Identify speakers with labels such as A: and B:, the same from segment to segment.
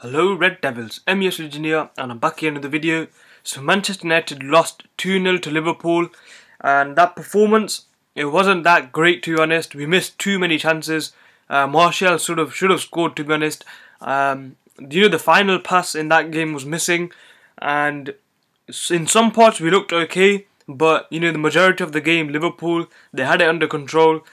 A: Hello Red Devils, MES Engineer, and I'm back here in the video. So Manchester United lost 2-0 to Liverpool, and that performance, it wasn't that great, to be honest. We missed too many chances. Martial should have scored, to be honest. The final pass in that game was missing, and in some parts we looked okay, but the majority of the game, Liverpool, they had it under control.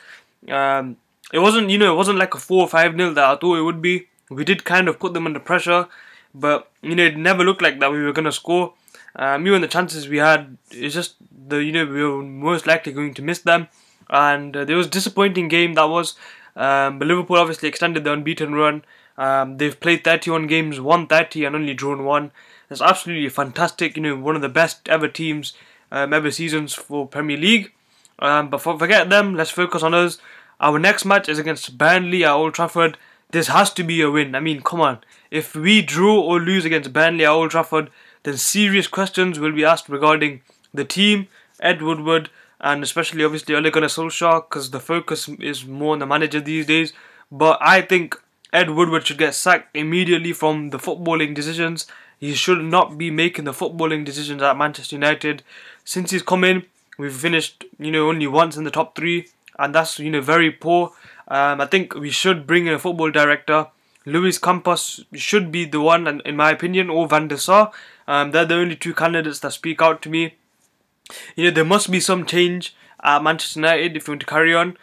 A: It wasn't like a 4 or 5-0 that I thought it would be. We did kind of put them under pressure, but it never looked like that we were gonna score. Even the chances we had, it's just we were most likely going to miss them, and there was a disappointing game that was. But Liverpool obviously extended the unbeaten run. They've played 31 games, won 30, and only drawn 1. It's absolutely fantastic. One of the best ever teams, ever seasons for Premier League. But forget them. Let's focus on us. Our next match is against Burnley at Old Trafford. This has to be a win. I mean, come on. If we draw or lose against Burnley at Old Trafford, then serious questions will be asked regarding the team, Ed Woodward, and especially obviously Ole Gunnar Solskjaer, because the focus is more on the manager these days. But I think Ed Woodward should get sacked immediately from the footballing decisions. He should not be making the footballing decisions at Manchester United. Since he's come in, we've finished only once in the top 3, and that's very poor. I think we should bring in a football director. Luis Campos should be the one, in my opinion, or Van der Sar. They're the only 2 candidates that speak out to me. There must be some change at Manchester United if we want to carry on.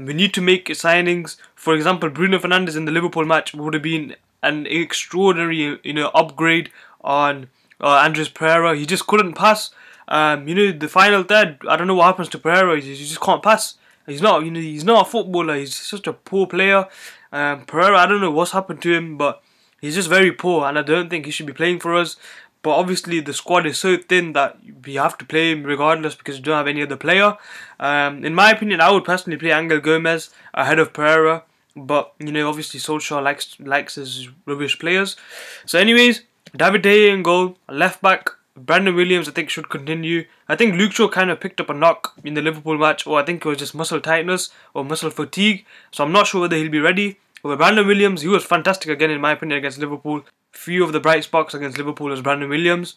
A: We need to make signings. For example, Bruno Fernandes in the Liverpool match would have been an extraordinary upgrade on Andres Pereira. He just couldn't pass. The final third, I don't know what happens to Pereira. He just can't pass. He's not a footballer. He's such a poor player. Pereira, I don't know what's happened to him, but he's just very poor, and I don't think he should be playing for us. But obviously, the squad is so thin that we have to play him regardless because we don't have any other player. In my opinion, I would personally play Angel Gomez ahead of Pereira, but obviously Solskjaer likes his rubbish players. So, anyways, David De Gea in goal, left back. Brandon Williams, I think, should continue. I think Luke Shaw kind of picked up a knock in the Liverpool match, or I think it was just muscle tightness or muscle fatigue. So I'm not sure whether he'll be ready. But Brandon Williams, he was fantastic again, in my opinion, against Liverpool. Few of the bright spots against Liverpool was Brandon Williams.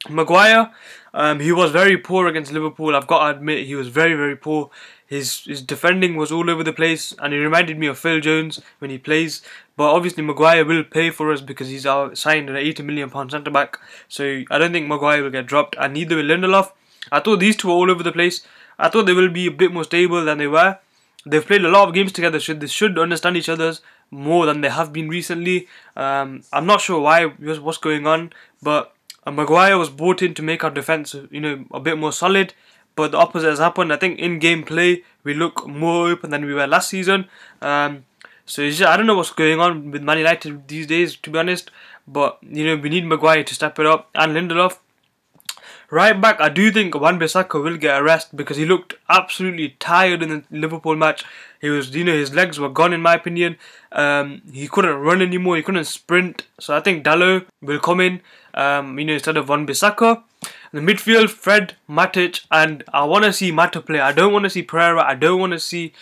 A: Maguire, he was very poor against Liverpool. I've got to admit, he was very, very poor. His defending was all over the place, and he reminded me of Phil Jones when he plays. But obviously Maguire will play for us because he's signed an £80 million centre back. So I don't think Maguire will get dropped, and neither will Lindelof. I thought these two were all over the place. I thought they will be a bit more stable than they were. They've played a lot of games together, so they should understand each other more than they have been recently. I'm not sure what's going on, but Maguire was brought in to make our defence a bit more solid. But the opposite has happened. I think in game play we look more open than we were last season. So it's just, I don't know what's going on with Man United these days, to be honest. But we need Maguire to step it up, and Lindelof. Right back, I do think Wan-Bissaka will get a rest because he looked absolutely tired in the Liverpool match. He was, his legs were gone, in my opinion. He couldn't run anymore. He couldn't sprint. So I think Dalot will come in, instead of Wan-Bissaka. In the midfield, Fred, Matic, and I want to see Mata play. I don't want to see Pereira. I don't want to see,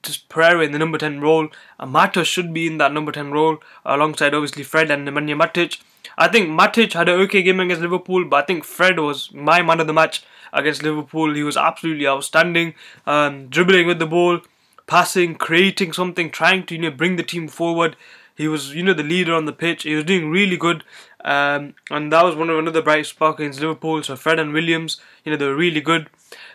A: just Pereira in the number 10 role. Mata should be in that number 10 role alongside obviously Fred and Nemanja Matic. I think Matic had an okay game against Liverpool, but I think Fred was my man of the match against Liverpool. He was absolutely outstanding, dribbling with the ball, passing, creating something, trying to bring the team forward. He was the leader on the pitch. He was doing really good, and that was another bright spot against Liverpool. So Fred and Williams, they were really good.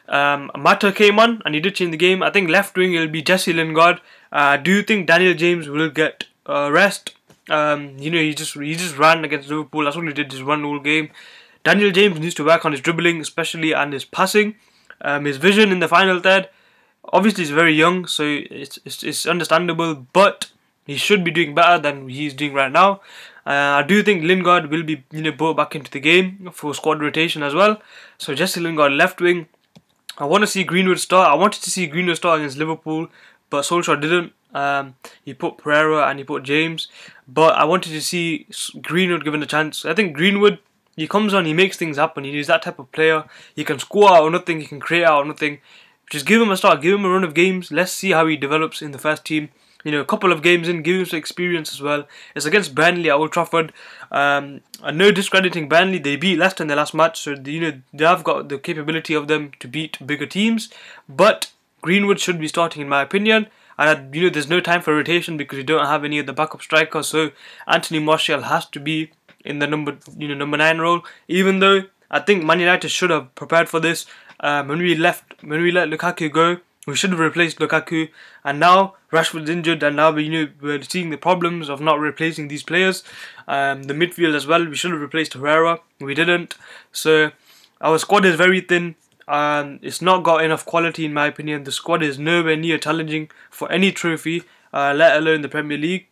A: Mata came on and he did change the game. I think left wing it'll be Jesse Lingard. I do think Daniel James will get rest. He just ran against Liverpool. That's all he did, just run all game. Daniel James needs to work on his dribbling, especially, and his passing. His vision in the final third. Obviously, he's very young, so it's understandable, but he should be doing better than he's doing right now. I do think Lingard will be brought back into the game for squad rotation as well. So Jesse Lingard left wing. I want to see Greenwood start. I wanted to see Greenwood start against Liverpool, but Solskjaer didn't. He put Pereira and he put James, but I wanted to see Greenwood given a chance. I think Greenwood, he comes on, he makes things happen. He's that type of player. He can score out of nothing. He can create out of nothing. Just give him a start. Give him a run of games. Let's see how he develops in the first team. a couple of games in, give him some experience as well. It's against Burnley at Old Trafford. No discrediting Burnley, they beat Leicester in the last match, so they have got the capability of them to beat bigger teams. But Greenwood should be starting in my opinion. And there's no time for rotation because you don't have any of the backup strikers. So Anthony Martial has to be in the number 9 role. Even though I think Man United should have prepared for this. When we let Lukaku go, we should have replaced Lukaku, and now Rashford's injured, and now we're seeing the problems of not replacing these players. The midfield as well, we should have replaced Herrera, we didn't. So our squad is very thin. It's not got enough quality in my opinion. The squad is nowhere near challenging for any trophy, let alone the Premier League,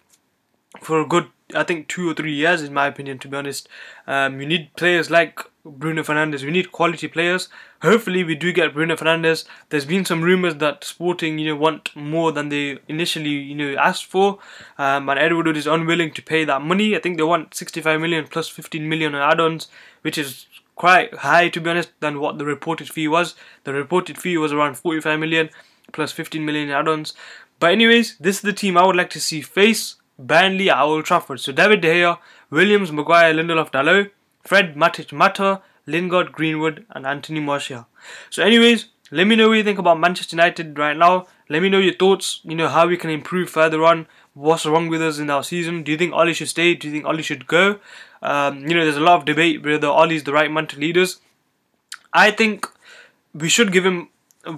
A: for a good, I think, 2 or 3 years in my opinion, to be honest. We need players like Bruno Fernandes. We need quality players. Hopefully we do get Bruno Fernandes. There's been some rumours that Sporting want more than they initially asked for, and Edward Wood is unwilling to pay that money. I think they want 65 million plus 15 million on add-ons, which is quite high, to be honest, than what the reported fee was. The reported fee was around 45 million plus 15 million add-ons. But anyways, this is the team I would like to see face Burnley at Old Trafford. So David De Gea, Williams, Maguire, Lindelof, Dalot, Fred, Matic, Mata, Lingard, Greenwood and Anthony Martial. So anyways, let me know what you think about Manchester United right now. Let me know your thoughts, how we can improve further on. What's wrong with us in our season? Do you think Oli should stay? Do you think Oli should go? There's a lot of debate whether Oli's the right man to lead us. I think we should give him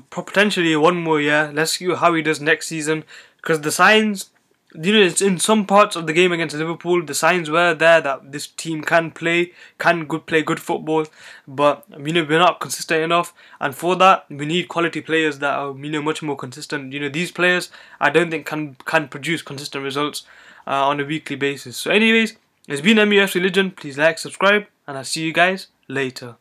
A: potentially one more year. Let's see how he does next season, because the signs, it's in some parts of the game against Liverpool, the signs were there that this team can play good football, but we're not consistent enough, and for that we need quality players that are much more consistent. These players I don't think can produce consistent results on a weekly basis. So anyways, it's been MES Religion. Please like, subscribe, and I'll see you guys later.